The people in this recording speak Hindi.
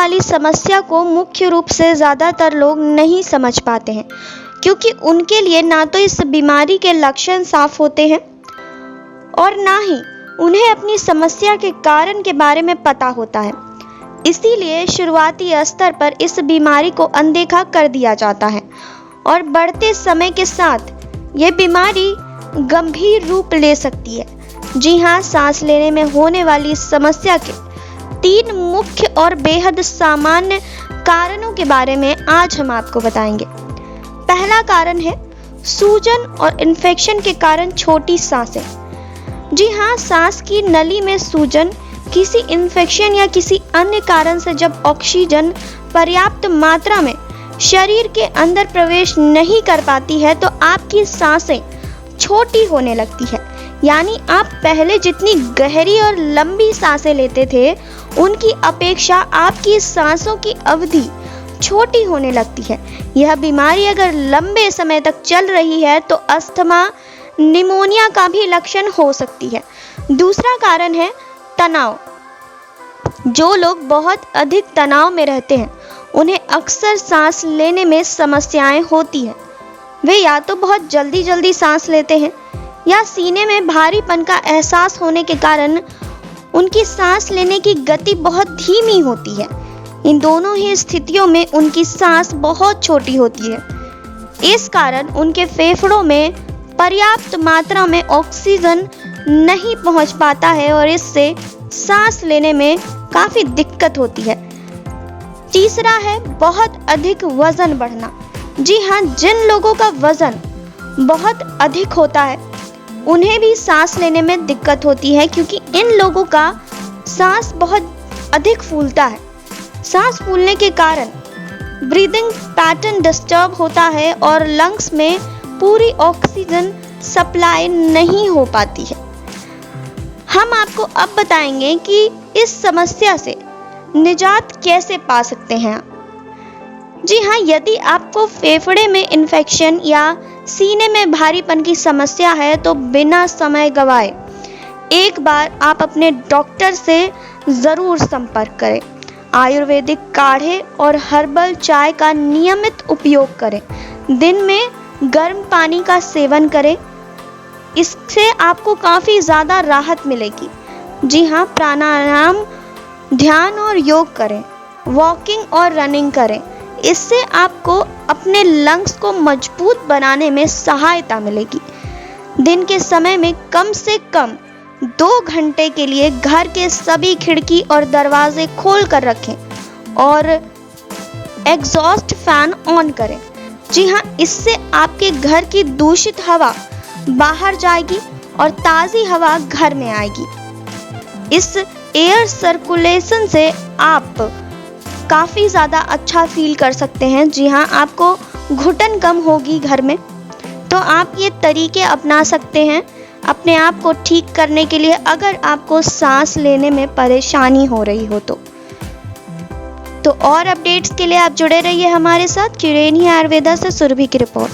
वाली समस्या को मुख्य रूप से ज़्यादातर लोग नहीं समझ पाते हैं, क्योंकि उनके लिए ना तो इस बीमारी के लक्षण साफ होते हैं और ना ही उन्हें अपनी समस्या के कारण के बारे में पता होता है। इसीलिए शुरुआती स्तर पर इस बीमारी को अनदेखा कर दिया जाता है और बढ़ते समय के साथ ये बीमारी गंभीर रूप ले सकती है। जी हाँ, सांस लेने में होने वाली समस्या के 3 मुख्य और बेहद सामान्य कारणों के बारे में आज हम आपको बताएंगे। पहला कारण है सूजन और इन्फेक्शन के कारण छोटी सांसें। जी हाँ, सांस की नली में सूजन किसी इन्फेक्शन या किसी अन्य कारण से जब ऑक्सीजन पर्याप्त मात्रा में शरीर के अंदर प्रवेश नहीं कर पाती है तो आपकी सांसें छोटी होने लगती है। यानी आप पहले जितनी गहरी और लंबी सांसें लेते थे, उनकी अपेक्षा आपकी सांसों की अवधि छोटी होने लगती है। यह बीमारी अगर लंबे समय तक चल रही है तो अस्थमा, निमोनिया का भी लक्षण हो सकती है। दूसरा कारण है तनाव। जो लोग बहुत अधिक तनाव में रहते हैं, उन्हें अक्सर सांस लेने में समस्याएं होती हैं। वे या तो बहुत जल्दी सांस लेते हैं या सीने में भारीपन का एहसास होने के कारण उनकी सांस लेने की गति बहुत धीमी होती है। इन दोनों ही स्थितियों में उनकी सांस बहुत छोटी होती है। इस कारण उनके फेफड़ों में पर्याप्त मात्रा में ऑक्सीजन नहीं पहुंच पाता है और इससे सांस लेने में काफी दिक्कत होती है। तीसरा है बहुत अधिक वजन बढ़ना। जी हाँ, जिन लोगों का वजन बहुत अधिक होता है उन्हें भी सांस लेने में दिक्कत होती है, क्योंकि इन लोगों का सांस बहुत अधिक फूलता है। सांस फूलने के कारण ब्रीदिंग पैटर्न डिस्टर्ब होता है और लंग्स में पूरी ऑक्सीजन सप्लाई नहीं हो पाती है। हम आपको अब बताएंगे कि इस समस्या से निजात कैसे पा सकते हैं। जी हाँ, यदि आपको फेफड़े में इन्फेक्शन या सीने में भारीपन की समस्या है तो बिना समय गवाए एक बार आप अपने डॉक्टर से ज़रूर संपर्क करें। आयुर्वेदिक काढ़े और हर्बल चाय का नियमित उपयोग करें। दिन में गर्म पानी का सेवन करें, इससे आपको काफ़ी ज़्यादा राहत मिलेगी। जी हाँ, प्राणायाम, ध्यान और योग करें। वॉकिंग और रनिंग करें, इससे आपको अपने लंग्स को मजबूत बनाने में सहायता मिलेगी। दिन के समय में कम से कम 2 घंटे के लिए घर के सभी खिड़की और दरवाजे खोल कर रखें और एग्जॉस्ट फैन ऑन करें। जी हाँ, इससे आपके घर की दूषित हवा बाहर जाएगी और ताज़ी हवा घर में आएगी। इस एयर सर्कुलेशन से आप काफ़ी ज़्यादा अच्छा फील कर सकते हैं। जी हाँ, आपको घुटन कम होगी घर में। तो आप ये तरीके अपना सकते हैं अपने आप को ठीक करने के लिए, अगर आपको सांस लेने में परेशानी हो रही हो तो और अपडेट्स के लिए आप जुड़े रहिए हमारे साथ। क्यूरेनिया आयुर्वेदा से सुरभि की रिपोर्ट।